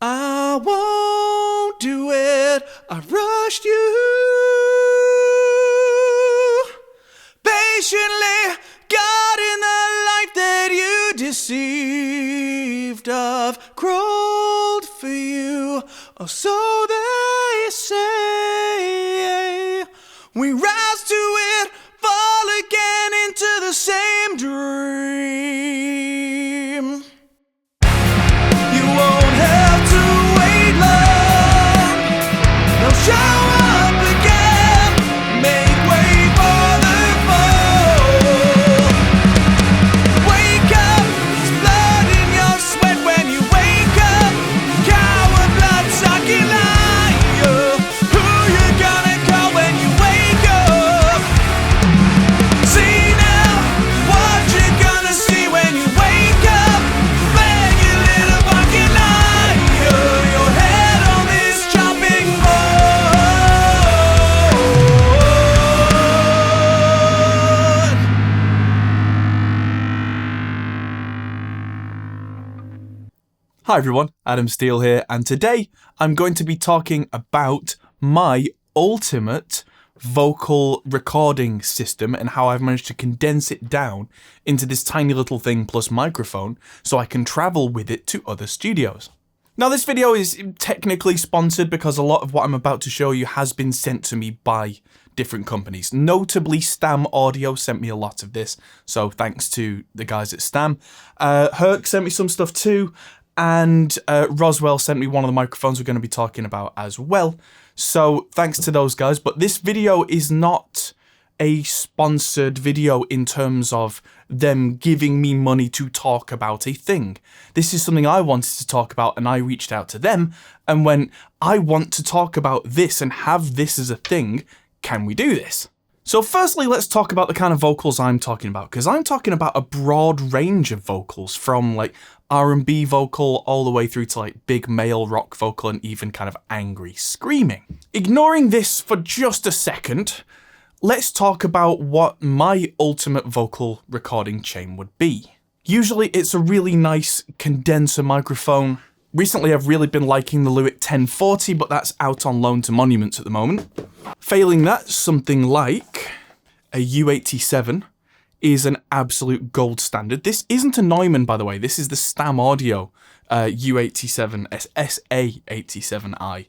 I won't do it, I rushed you. Patiently got in the life that you deceived of. Crawled for you, or so they say. We rise to it, fall again into the same dream. You won't have to wait long. They'll show up again. Make way for the fall. Wake up, there's blood in your sweat when you wake up. Coward, blood-sucking liar. Who you gonna call when you wake up? See now what you gonna see when you wake up. Man, you little fucking liar. Your head on this chopping board. Hi everyone, Adam Steele here, and today I'm going to be talking about my ultimate vocal recording system and how I've managed to condense it down into this tiny little thing plus microphone so I can travel with it to other studios. Now this video is technically sponsored because a lot of what I'm about to show you has been sent to me by different companies. Notably, Stam Audio sent me a lot of this, so thanks to the guys at Stam. HRK sent me some stuff too, and Roswell sent me one of the microphones we're going to be talking about as well. So thanks to those guys, but this video is not a sponsored video in terms of them giving me money to talk about a thing. This is something I wanted to talk about, and I reached out to them and went, I want to talk about this and have this as a thing. Can we do this? So firstly, let's talk about the kind of vocals I'm talking about, because I'm talking about a broad range of vocals, from like R&B vocal all the way through to like big male rock vocal and even kind of angry screaming. Ignoring this for just a second, let's talk about what my ultimate vocal recording chain would be. Usually it's a really nice condenser microphone. Recently I've really been liking the Lewitt 1040, but that's out on loan to Monuments at the moment. Failing that, something like a U87 is an absolute gold standard. This isn't a Neumann, by the way. This is the Stam Audio U87 SA87i.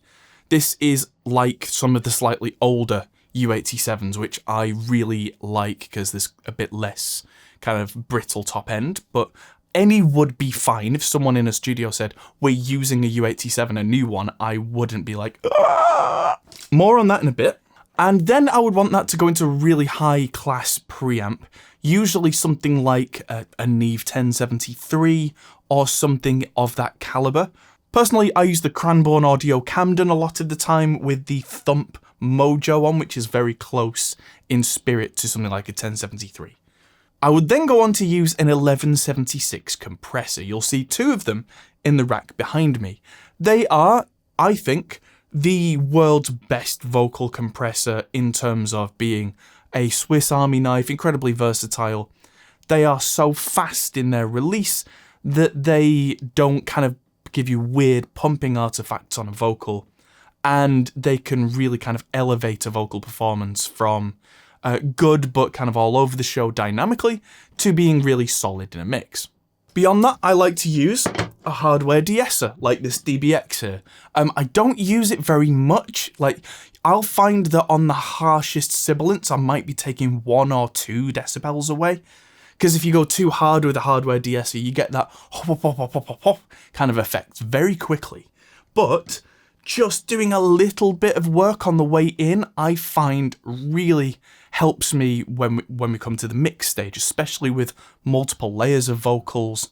This is like some of the slightly older U87s, which I really like because there's a bit less kind of brittle top end, but any would be fine. If someone in a studio said, we're using a U87, a new one, I wouldn't be like, "Argh!" More on that in a bit. And then I would want that to go into a really high class preamp, usually something like a Neve 1073 or something of that caliber. Personally, I use the Cranbourne Audio Camden a lot of the time with the Thump Mojo on, which is very close in spirit to something like a 1073. I would then go on to use an 1176 compressor. You'll see two of them in the rack behind me. They are, I think, the world's best vocal compressor in terms of being a Swiss Army knife, incredibly versatile. They are so fast in their release that they don't kind of give you weird pumping artifacts on a vocal, and they can really kind of elevate a vocal performance from good but kind of all over the show dynamically to being really solid in a mix. Beyond that, I like to use a hardware De-Esser, like this DBX here. I don't use it very much. Like, I'll find that on the harshest sibilants, I might be taking 1 or 2 decibels away. Because if you go too hard with a hardware De-Esser, you get that hop, hop, hop, hop, hop, hop kind of effect very quickly. But just doing a little bit of work on the way in, I find really helps me when we come to the mix stage, especially with multiple layers of vocals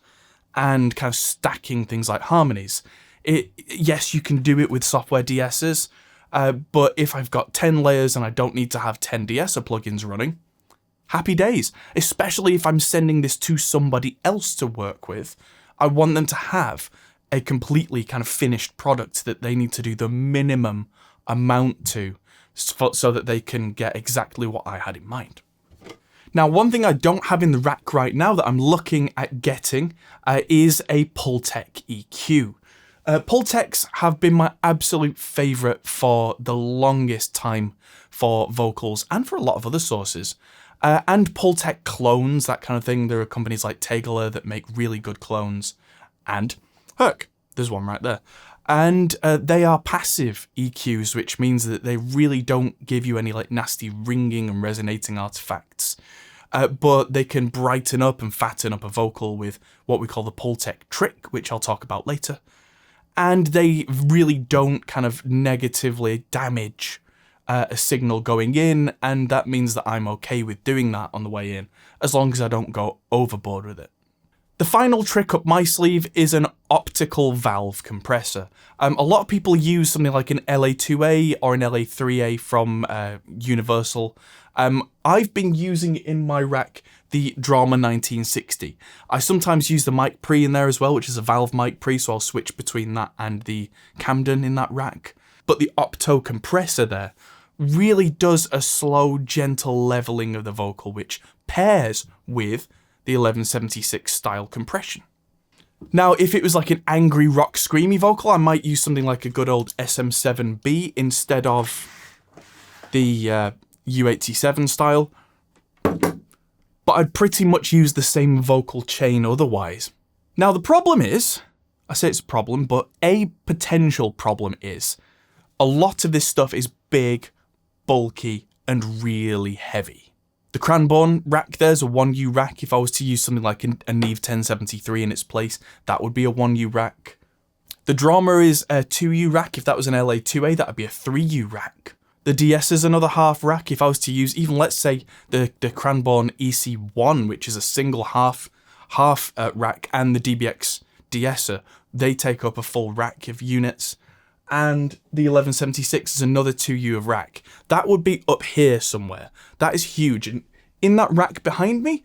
and kind of stacking things like harmonies. Yes, you can do it with software De-Essers, but if I've got 10 layers and I don't need to have 10 De-Esser plugins running, happy days. Especially if I'm sending this to somebody else to work with, I want them to have a completely kind of finished product that they need to do the minimum amount to, so that they can get exactly what I had in mind. Now, one thing I don't have in the rack right now that I'm looking at getting is a Pultec EQ. Pultecs have been my absolute favourite for the longest time for vocals and for a lot of other sources. And Pultec clones, that kind of thing. There are companies like Tegeler that make really good clones. And HRK, there's one right there. And they are passive EQs, which means that they really don't give you any like nasty ringing and resonating artifacts. But they can brighten up and fatten up a vocal with what we call the Pultec trick, which I'll talk about later. And they really don't kind of negatively damage a signal going in, and that means that I'm okay with doing that on the way in, as long as I don't go overboard with it. The final trick up my sleeve is an optical valve compressor. A lot of people use something like an LA2A or an LA3a from Universal. I've been using in my rack the Drama 1960. I sometimes use the mic pre in there as well, which is a valve mic pre, so I'll switch between that and the Camden in that rack. But the opto compressor there really does a slow, gentle leveling of the vocal, which pairs with the 1176 style compression. Now, if it was like an angry rock screamy vocal, I might use something like a good old SM7B instead of the U87 style. But I'd pretty much use the same vocal chain otherwise. Now, the problem is, I say it's a problem, but a potential problem is, a lot of this stuff is big, bulky, and really heavy. The Cranbourne rack there's a 1U rack. If I was to use something like a Neve 1073 in its place, that would be a 1U rack. The Drama is a 2U rack. If that was an LA2A, that would be a 3U rack. The De-Esser is another half rack. If I was to use even, let's say, the Cranbourne EC1, which is a single half rack, and the DBX De-Esser, they take up a full rack of units. And the 1176 is another 2U of rack. That would be up here somewhere. That is huge. And in that rack behind me,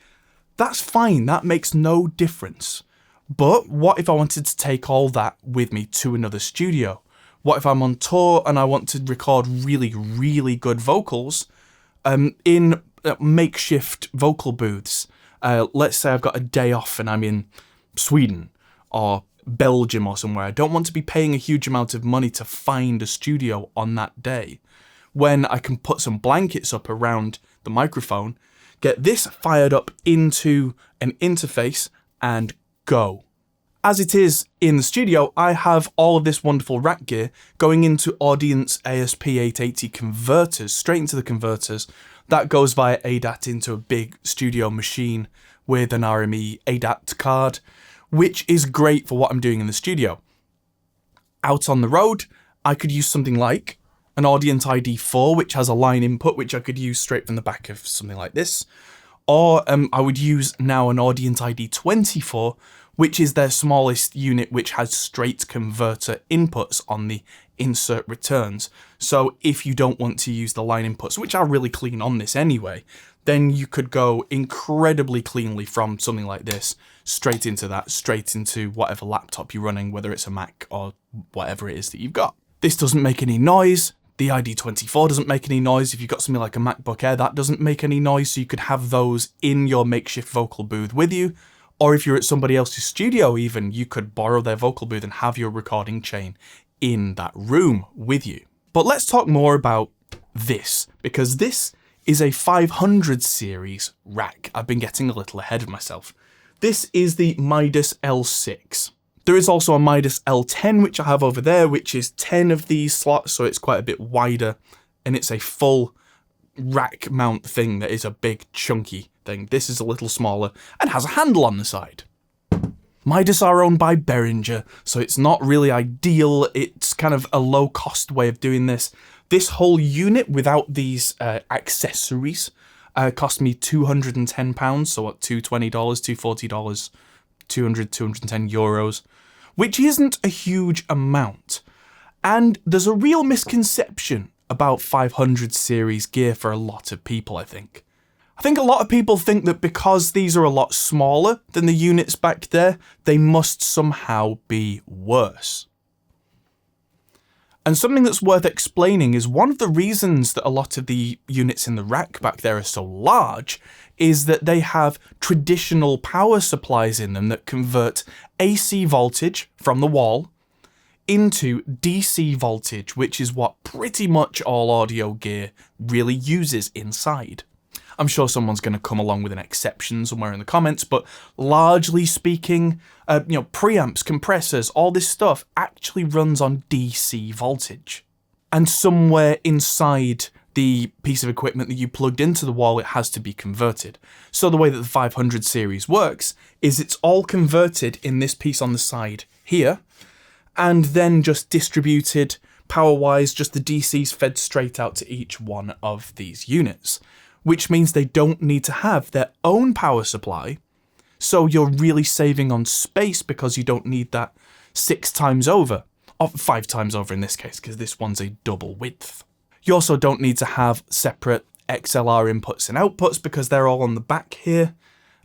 that's fine. That makes no difference. But what if I wanted to take all that with me to another studio? What if I'm on tour and I want to record really, really good vocals in makeshift vocal booths? Let's say I've got a day off and I'm in Sweden or Belgium or somewhere. I don't want to be paying a huge amount of money to find a studio on that day, when I can put some blankets up around the microphone, get this fired up into an interface and go. As it is in the studio, I have all of this wonderful rack gear going into Audience ASP880 converters, straight into the converters. That goes via ADAT into a big studio machine with an RME ADAT card, which is great for what I'm doing in the studio. Out on the road, I could use something like an Audience ID4, which has a line input, which I could use straight from the back of something like this. Or I would use now an Audience ID24, which is their smallest unit, which has straight converter inputs on the insert returns. So if you don't want to use the line inputs, which are really clean on this anyway, then you could go incredibly cleanly from something like this, straight into that, straight into whatever laptop you're running, whether it's a Mac or whatever it is that you've got. This doesn't make any noise. The ID24 doesn't make any noise. If you've got something like a MacBook Air, that doesn't make any noise, so you could have those in your makeshift vocal booth with you. Or if you're at somebody else's studio even, you could borrow their vocal booth and have your recording chain in that room with you. But let's talk more about this, because this is a 500 series rack. I've been getting a little ahead of myself. This is the Midas L6. There is also a Midas L10, which I have over there, which is 10 of these slots, so it's quite a bit wider, and it's a full rack mount thing that is a big chunky thing. This is a little smaller and has a handle on the side. Midas are owned by Behringer, so it's not really ideal. It's kind of a low cost way of doing this. This whole unit without these accessories cost me £210, so what, $220, $240, 210 euros, which isn't a huge amount. And there's a real misconception about 500 series gear for a lot of people, I think. I think a lot of people think that because these are a lot smaller than the units back there, they must somehow be worse. And something that's worth explaining is one of the reasons that a lot of the units in the rack back there are so large is that they have traditional power supplies in them that convert AC voltage from the wall into DC voltage, which is what pretty much all audio gear really uses inside. I'm sure someone's going to come along with an exception somewhere in the comments, but largely speaking, preamps, compressors, all this stuff actually runs on DC voltage. And somewhere inside the piece of equipment that you plugged into the wall, it has to be converted. So the way that the 500 series works is it's all converted in this piece on the side here, and then just distributed power-wise, just the DC's fed straight out to each one of these units, which means they don't need to have their own power supply, so you're really saving on space because you don't need that 6 times over, or 5 times over in this case, because this one's a double width. You also don't need to have separate XLR inputs and outputs because they're all on the back here.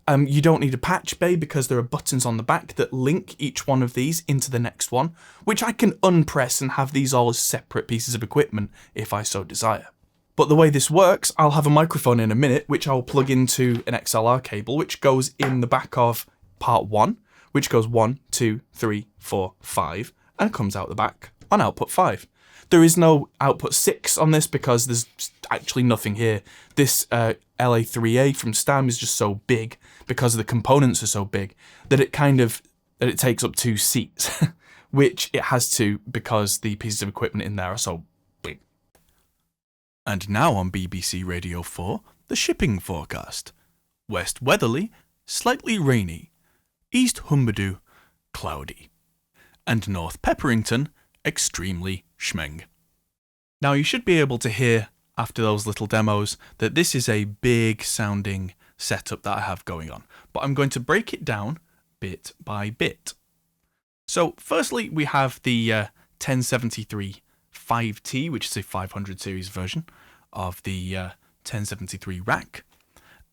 You don't need a patch bay because there are buttons on the back that link each one of these into the next one, which I can unpress and have these all as separate pieces of equipment if I so desire. But the way this works, I'll have a microphone in a minute, which I'll plug into an XLR cable, which goes in the back of part 1, which goes 1, 2, 3, 4, 5, and comes out the back on output 5. There is no output 6 on this because there's actually nothing here. This La3a from Stam is just so big because the components are so big that it takes up 2 seats, which it has to because the pieces of equipment in there are so big. And now on BBC Radio 4, the shipping forecast. West weatherly, slightly rainy. East Humberdoo, cloudy. And North Pepperington, extremely schmeng. Now you should be able to hear, after those little demos, that this is a big sounding setup that I have going on, but I'm going to break it down bit by bit. So firstly we have the 1073 5T, which is a 500 series version of the 1073 rack,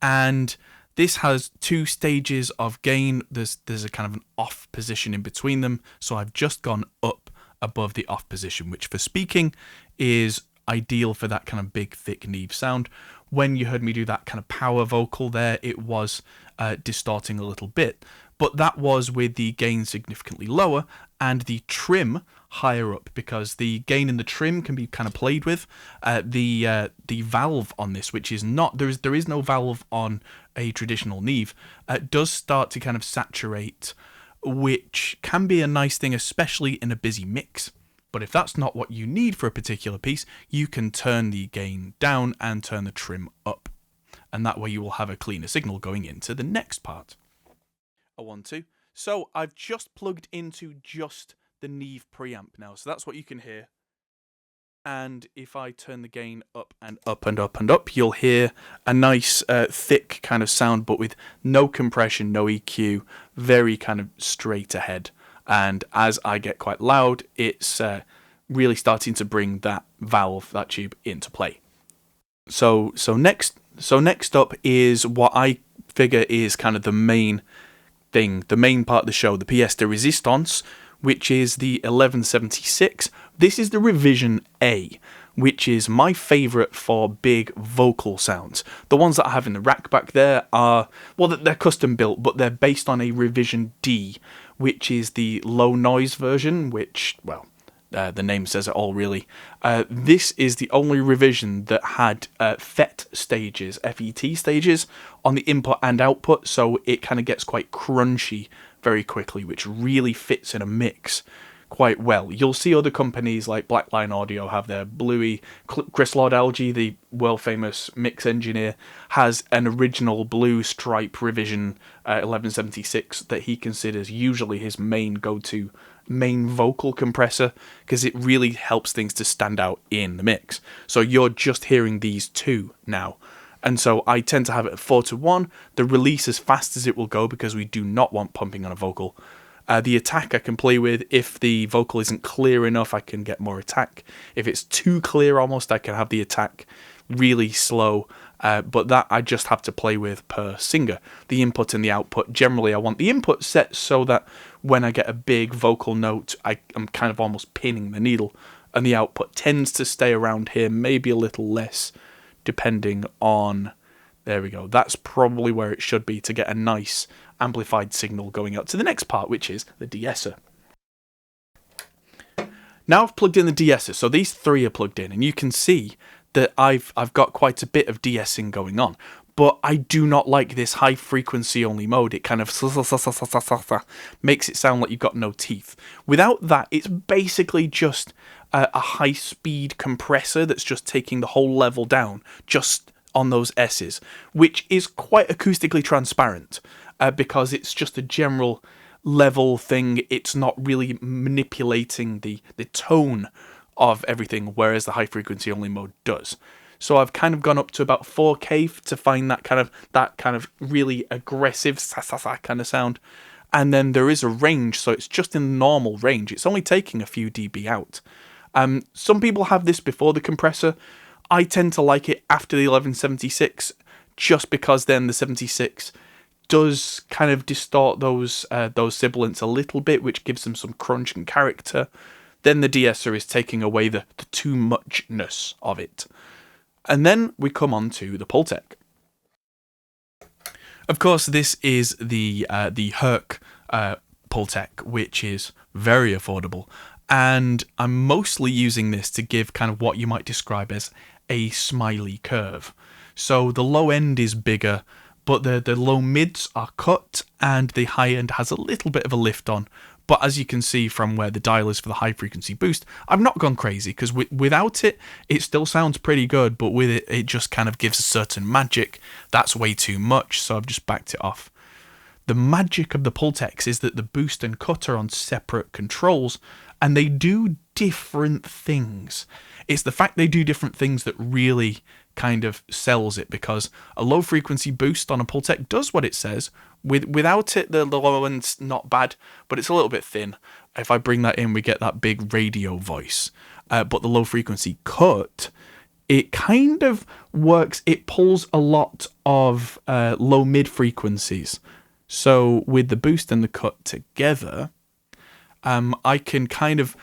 and this has 2 stages of gain. There's a kind of an off position in between them, so I've just gone up above the off position, which for speaking is ideal for that kind of big, thick Neve sound. When you heard me do that kind of power vocal there, it was distorting a little bit, but that was with the gain significantly lower and the trim higher up, because the gain and the trim can be kind of played with. The valve on this, which is not, there is no valve on a traditional Neve, does start to kind of saturate, which can be a nice thing, especially in a busy mix. But if that's not what you need for a particular piece, you can turn the gain down and turn the trim up. And that way you will have a cleaner signal going into the next part. A 1, 2. So I've just plugged into just the Neve preamp now. So that's what you can hear. And if I turn the gain up and up and up and up, you'll hear a nice thick kind of sound, but with no compression, no EQ, very kind of straight ahead. And as I get quite loud, it's really starting to bring that valve, that tube, into play. So next up is what I figure is kind of the main thing, the main part of the show, the Fiesta Resistance, which is the 1176. This is the Revision A, which is my favourite for big vocal sounds. The ones that I have in the rack back there are, well, they're custom built, but they're based on a Revision D, which is the low noise version, which, well, the name says it all, really. This is the only revision that had FET stages, FET stages, on the input and output, so it kind of gets quite crunchy very quickly, which really fits in a mix quite well. You'll see other companies like Blackline Audio have their Bluey. Chris Lord-Alge, the world-famous mix engineer, has an original blue stripe Revision 1176 that he considers usually his main go-to main vocal compressor, because it really helps things to stand out in the mix. So you're just hearing these two now. And so I tend to have it at 4:1, the release as fast as it will go, because we do not want pumping on a vocal. The attack I can play with. If the vocal isn't clear enough, I can get more attack. If it's too clear almost, I can have the attack really slow. But that I just have to play with per singer. The input and the output, generally I want the input set so that when I get a big vocal note, I'm kind of almost pinning the needle. And the output tends to stay around here, maybe a little less, depending on... There we go. That's probably where it should be to get a nice amplified signal going up to the next part, which is the De-Esser. Now I've plugged in the De-Esser, so these three are plugged in, and you can see that I've got quite a bit of de-essing going on. But I do not like this high frequency only mode. It kind of makes it sound like you've got no teeth. Without that, it's basically just a high speed compressor that's just taking the whole level down just on those S's, which is quite acoustically transparent because it's just a general level thing. It's not really manipulating the tone of everything, whereas the high frequency only mode does. So I've kind of gone up to about 4K to find that kind of really aggressive kind of sound. And then there is a range, so it's just in the normal range. It's only taking a few dB out. Some people have this before the compressor. I tend to like it after the 1176, just because then the 76 does kind of distort those sibilants a little bit, which gives them some crunch and character. Then the De-Esser is taking away the too muchness of it. And then we come on to the Pultec. Of course, this is the HRK Pultec, which is very affordable. And I'm mostly using this to give kind of what you might describe as a smiley curve. So the low end is bigger, but the low mids are cut, and the high end has a little bit of a lift on. But as you can see from where the dial is for the high frequency boost, I've not gone crazy, because without it, it still sounds pretty good, but with it, it just kind of gives a certain magic. That's way too much, so I've just backed it off. The magic of the Pultecs is that the boost and cut are on separate controls, and they do different things. It's the fact they do different things that really kind of sells it, because a low frequency boost on a Pultec does what it says. Without it, the low end's not bad, but it's a little bit thin. If I bring that in, we get that big radio voice. But the low frequency cut, it kind of works. It pulls a lot of low mid frequencies. So with the boost and the cut together, I can kind of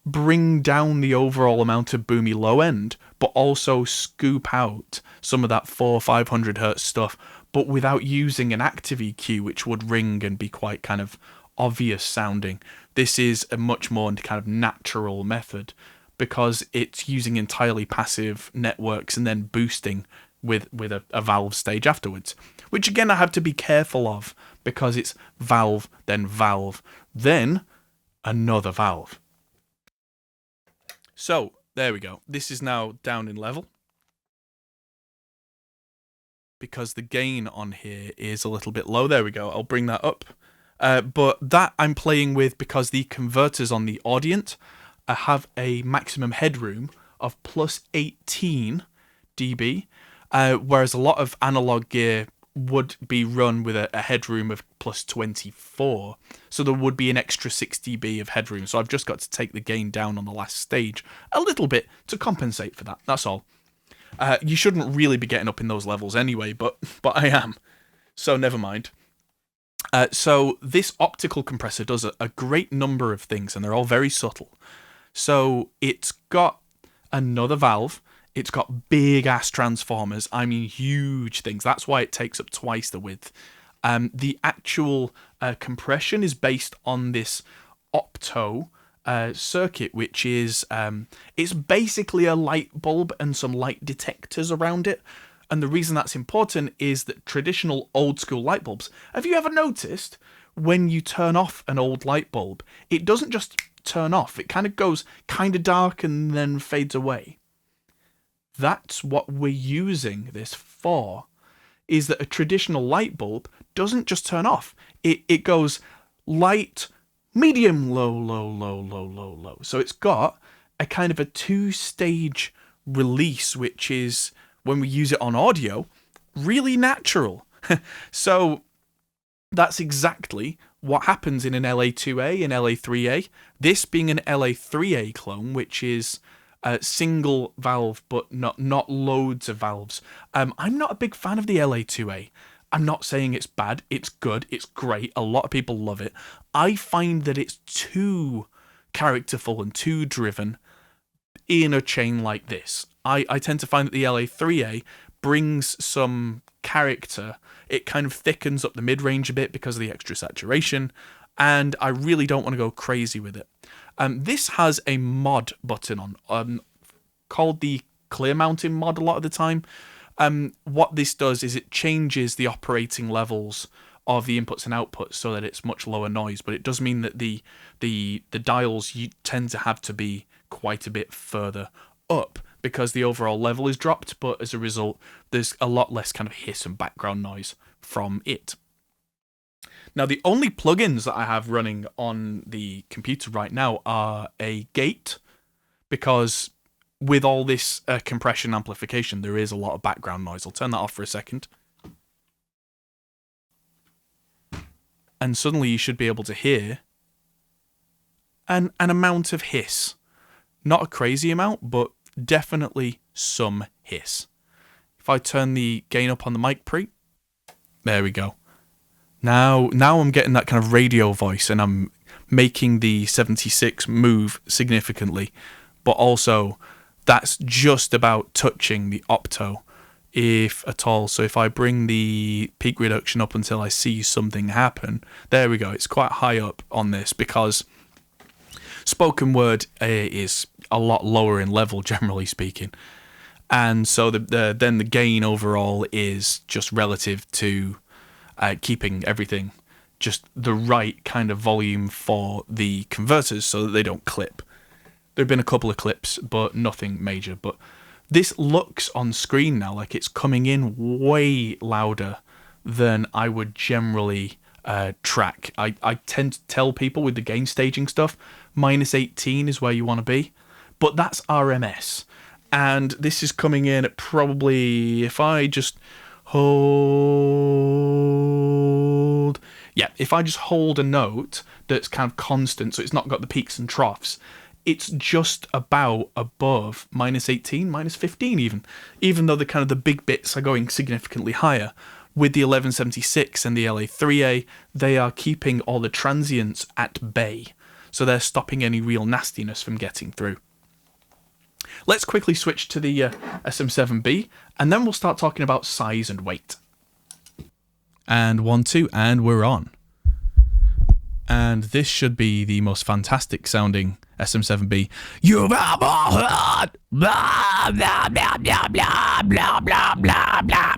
bring down the overall amount of boomy low end, but also scoop out some of that 400-500 hertz stuff, but without using an active EQ, which would ring and be quite kind of obvious sounding. This is a much more kind of natural method, because it's using entirely passive networks and then boosting with a valve stage afterwards, which again I have to be careful of, because it's valve, then another valve. So there we go. This is now down in level, because the gain on here is a little bit low. There we go. I'll bring that up. But that I'm playing with because the converters on the Audient have a maximum headroom of plus 18 dB, whereas a lot of analog gear would be run with a headroom of plus 24. So there would be an extra 6 dB of headroom. So I've just got to take the gain down on the last stage a little bit to compensate for that. That's all. You shouldn't really be getting up in those levels anyway, but I am. So never mind. So this optical compressor does a great number of things, and they're all very subtle. So it's got another valve. It's got big ass transformers. I mean, huge things. That's why it takes up twice the width. The actual compression is based on this opto circuit, which is it's basically a light bulb and some light detectors around it. And the reason that's important is that traditional old school light bulbs, have you ever noticed when you turn off an old light bulb, it doesn't just turn off, it kind of goes kind of dark and then fades away? That's what we're using this for, is that a traditional light bulb doesn't just turn off. It goes light, medium, low, low, low, low, low, low. So it's got a kind of a two-stage release, which is, when we use it on audio, really natural. So that's exactly what happens in an LA2A and LA3A. This being an LA3A clone, which is a single valve, but not loads of valves. I'm not a big fan of the LA2A. I'm not saying it's bad. It's good. It's great. A lot of people love it. I find that it's too characterful and too driven in a chain like this. I tend to find that the LA3A brings some character. It kind of thickens up the mid-range a bit because of the extra saturation, and I really don't want to go crazy with it. This has a mod button on, called the clear mounting mod a lot of the time. What this does is it changes the operating levels of the inputs and outputs so that it's much lower noise, but it does mean that the dials you tend to have to be quite a bit further up because the overall level is dropped, but as a result there's a lot less kind of hiss and background noise from it. Now the only plugins that I have running on the computer right now are a gate, because with all this compression amplification there is a lot of background noise. I'll turn that off for a second. And suddenly you should be able to hear an amount of hiss. Not a crazy amount, but definitely some hiss. If I turn the gain up on the mic pre, there we go. Now I'm getting that kind of radio voice, and I'm making the 76 move significantly, but also that's just about touching the opto, if at all. So if I bring the peak reduction up until I see something happen, there we go. It's quite high up on this because spoken word is a lot lower in level, generally speaking, and so then the gain overall is just relative to keeping everything just the right kind of volume for the converters so that they don't clip. There have been a couple of clips, but nothing major. But this looks on screen now like it's coming in way louder than I would generally track. I tend to tell people with the gain staging stuff, -18 is where you want to be, but that's RMS. And this is coming in at probably, if I just hold... Yeah, if I just hold a note that's kind of constant, so it's not got the peaks and troughs, it's just about above -18, -15 even though the kind of the big bits are going significantly higher. With the 1176 and the LA3A, they are keeping all the transients at bay, so they're stopping any real nastiness from getting through. Let's quickly switch to the SM7B, and then we'll start talking about size and weight. And 1, 2, and we're on. And this should be the most fantastic sounding SM7B you've ever heard. Blah, blah, blah, blah, blah, blah, blah, blah, blah.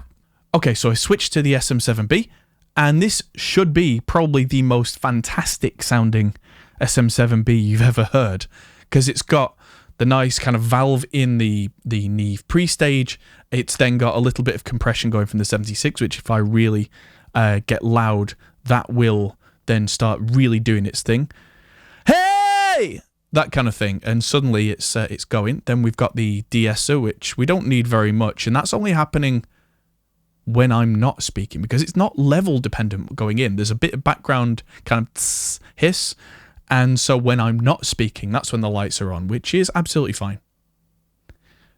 Okay, so I switched to the SM7B, and this should be probably the most fantastic sounding SM7B you've ever heard, because it's got the nice kind of valve in the Neve pre-stage. It's then got a little bit of compression going from the 76, which if I really get loud, that will then start really doing its thing. Hey! That kind of thing. And suddenly it's going. Then we've got the De-Esser, which we don't need very much, and that's only happening when I'm not speaking, because it's not level dependent going in. There's a bit of background kind of tss, hiss, and so when I'm not speaking, that's when the lights are on, which is absolutely fine.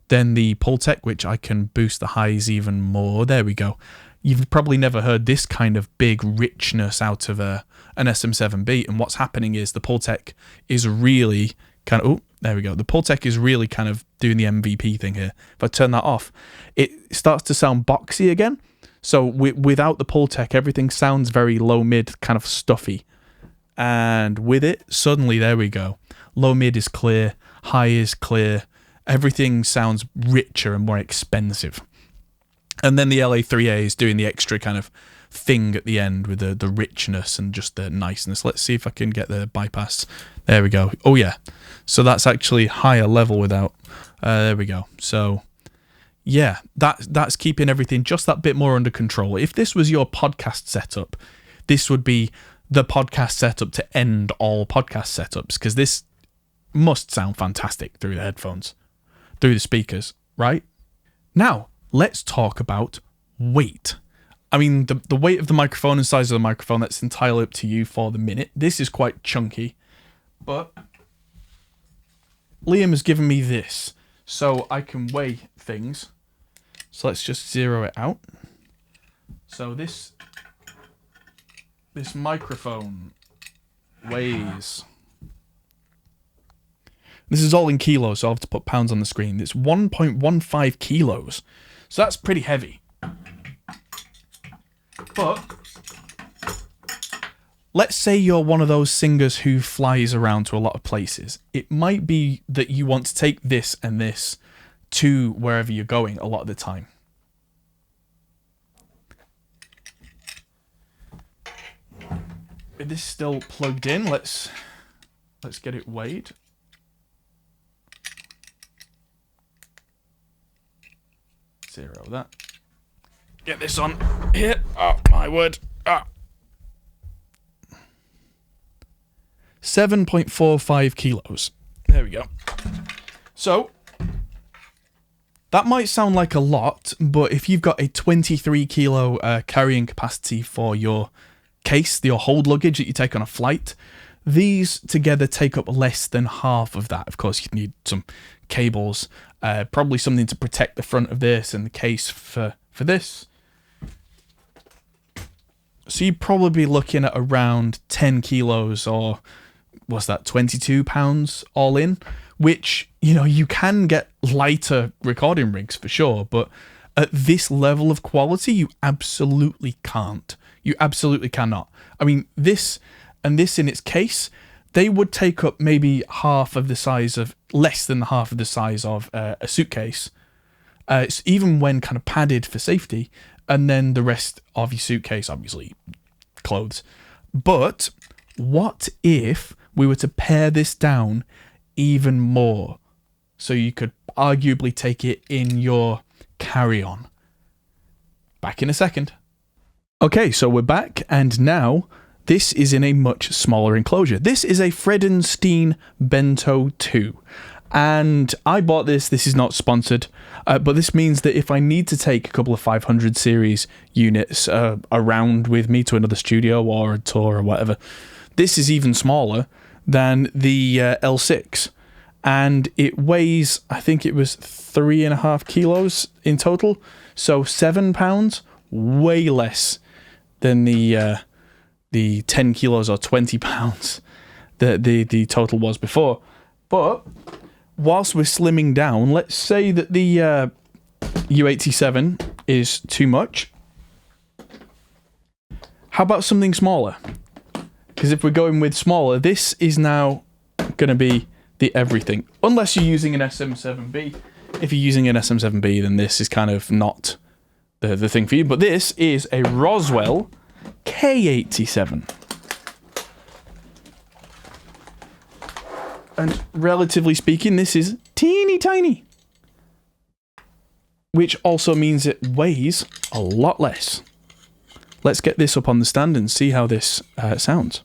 Then the Pultec, which I can boost the highs even more. There we go. You've probably never heard this kind of big richness out of an SM7B, and what's happening is the Pultec is really kind of... Oh, there we go. The Pultec is really kind of doing the MVP thing here. If I turn that off, it starts to sound boxy again. So without the Pultec, everything sounds very low-mid, kind of stuffy. And with it, suddenly, there we go. Low-mid is clear, high is clear. Everything sounds richer and more expensive. And then the LA3A is doing the extra kind of thing at the end with the richness and just the niceness. Let's see if I can get the bypass. There we go. Oh, yeah. So that's actually higher level without... there we go. So, yeah, that's keeping everything just that bit more under control. If this was your podcast setup, this would be the podcast setup to end all podcast setups, because this must sound fantastic through the headphones, through the speakers, right? Now, let's talk about weight. I mean, the weight of the microphone and size of the microphone, that's entirely up to you for the minute. This is quite chunky, but Liam has given me this so I can weigh things. So let's just zero it out. So this microphone weighs... This is all in kilos, so I'll have to put pounds on the screen. It's 1.15 kilos. So that's pretty heavy. But let's say you're one of those singers who flies around to a lot of places. It might be that you want to take this and this to wherever you're going a lot of the time. Is this still plugged in? Let's get it weighed. Zero that. Get this on here. Oh my word. 7.45 kilos. There we go. So that might sound like a lot, but if you've got a 23 kilo carrying capacity for your case, your hold luggage that you take on a flight, these together take up less than half of that. Of course, you need some cables, probably something to protect the front of this and the case for this. So you'd probably be looking at around 10 kilos, or what's that, 22 pounds all in, which, you know, you can get lighter recording rigs for sure, but at this level of quality, you absolutely can't. You absolutely cannot. I mean, this and this in its case, they would take up maybe half of the size of, less than half of the size of a suitcase. It's even when kind of padded for safety, and then the rest of your suitcase, obviously, clothes. But what if we were to pare this down even more, so you could arguably take it in your carry-on? Back in a second. Okay, so we're back, and now this is in a much smaller enclosure. This is a Fredenstein Bento 2, and I bought this. This is not sponsored, but this means that if I need to take a couple of 500 series units around with me to another studio or a tour or whatever, this is even smaller than the L6, and it weighs, I think it was 3.5 kilos in total, so 7 pounds, way less than the 10 kilos or 20 pounds that the total was before. But whilst we're slimming down, let's say that the U87 is too much. How about something smaller? Because if we're going with smaller, this is now going to be the everything. Unless you're using an SM7B. If you're using an SM7B, then this is kind of not the thing for you. But this is a Roswell K87. And relatively speaking, this is teeny tiny. Which also means it weighs a lot less. Let's get this up on the stand and see how this sounds.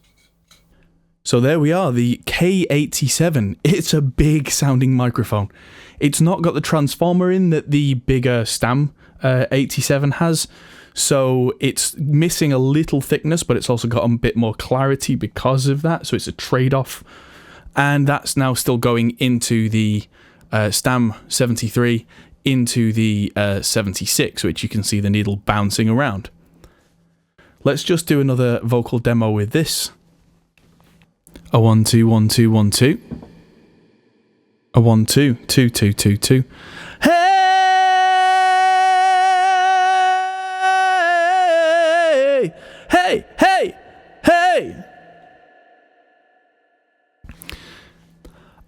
So there we are, the K87. It's a big sounding microphone. It's not got the transformer in that the bigger Stam 87 has, so it's missing a little thickness, but it's also got a bit more clarity because of that, so it's a trade-off. And that's now still going into the Stam 73, into the 76, which you can see the needle bouncing around. Let's just do another vocal demo with this. A 1 2 1 2 1 2. A 1 2 2 2 2 2. Hey! Hey! Hey! Hey!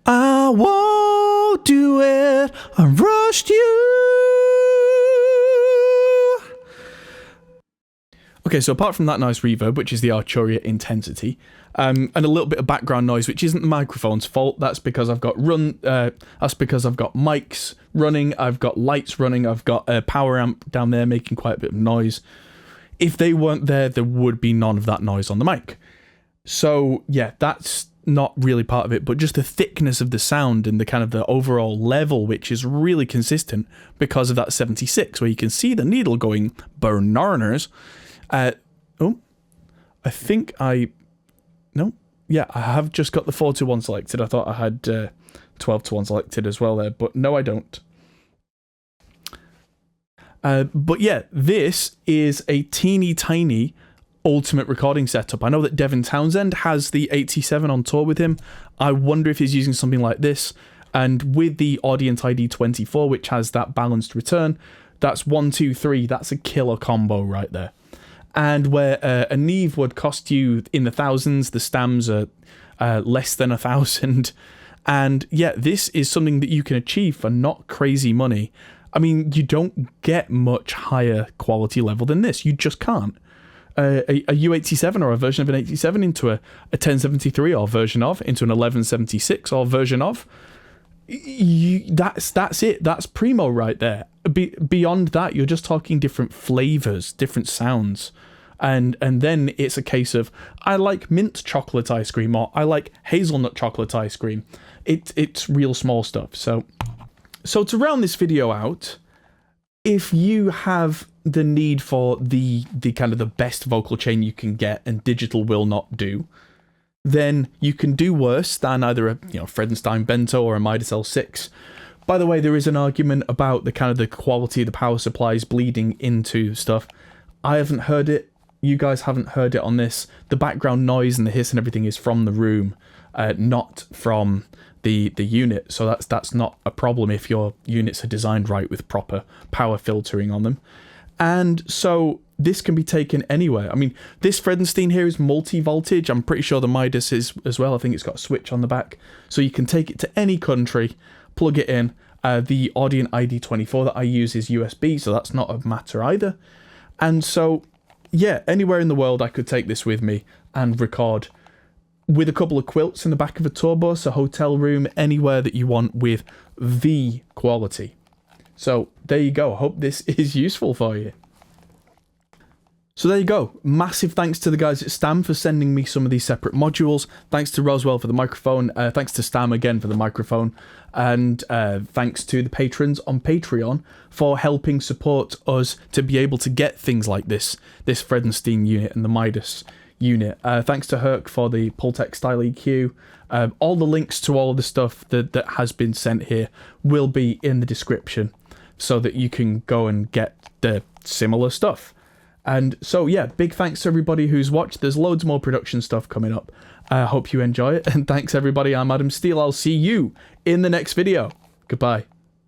I won't do it. I rushed you. Okay, so apart from that nice reverb, which is the Arturia intensity, and a little bit of background noise, which isn't the microphone's fault. That's because I've got mics running, I've got lights running, I've got a power amp down there making quite a bit of noise. If they weren't there, there would be none of that noise on the mic. So yeah, that's not really part of it, but just the thickness of the sound and the kind of the overall level, which is really consistent because of that 76, where you can see the needle going bananas. I have just got the 4-to-1 selected. I thought I had 12-to-1 selected as well there, but no, I don't. But yeah, this is a teeny tiny ultimate recording setup. I know that Devin Townsend has the 87 on tour with him. I wonder if he's using something like this. And with the Audient ID 24, which has that balanced return, that's 1 2 3. That's a killer combo right there. And where a Neve would cost you in the thousands, the Stams are less than 1,000. And yeah, this is something that you can achieve for not crazy money. I mean, you don't get much higher quality level than this. You just can't. A U87 or a version of an 87 into a 1073 or version of, into an 1176 or version of, that's it. That's primo right there. Beyond that, you're just talking different flavors, different sounds. And then it's a case of, I like mint chocolate ice cream, or I like hazelnut chocolate ice cream. It's real small stuff. So to round this video out, if you have the need for the kind of the best vocal chain you can get and digital will not do, then you can do worse than either a Fredenstein Bento or a Midas L6. By the way, there is an argument about the kind of the quality of the power supplies bleeding into stuff. I haven't heard it. You guys haven't heard it on this. The background noise and the hiss and everything is from the room, not from the unit. So that's not a problem if your units are designed right with proper power filtering on them. And so this can be taken anywhere. I mean, this Fredenstein here is multi-voltage. I'm pretty sure the Midas is as well. I think it's got a switch on the back. So you can take it to any country, plug it in. The Audient ID24 that I use is USB, so that's not a matter either. And so, yeah, anywhere in the world I could take this with me and record with a couple of quilts in the back of a tour bus, a hotel room, anywhere that you want with the quality. So there you go. I hope this is useful for you. So there you go. Massive thanks to the guys at Stam for sending me some of these separate modules. Thanks to Roswell for the microphone. Thanks to Stam again for the microphone. And thanks to the patrons on Patreon for helping support us to be able to get things like this Fredenstein unit and the Midas unit. Thanks to HRK for the Pultec style EQ. All the links to all of the stuff that has been sent here will be in the description so that you can go and get the similar stuff. And so, yeah, big thanks to everybody who's watched. There's loads more production stuff coming up. I hope you enjoy it. And thanks, everybody. I'm Adam Steele. I'll see you in the next video. Goodbye.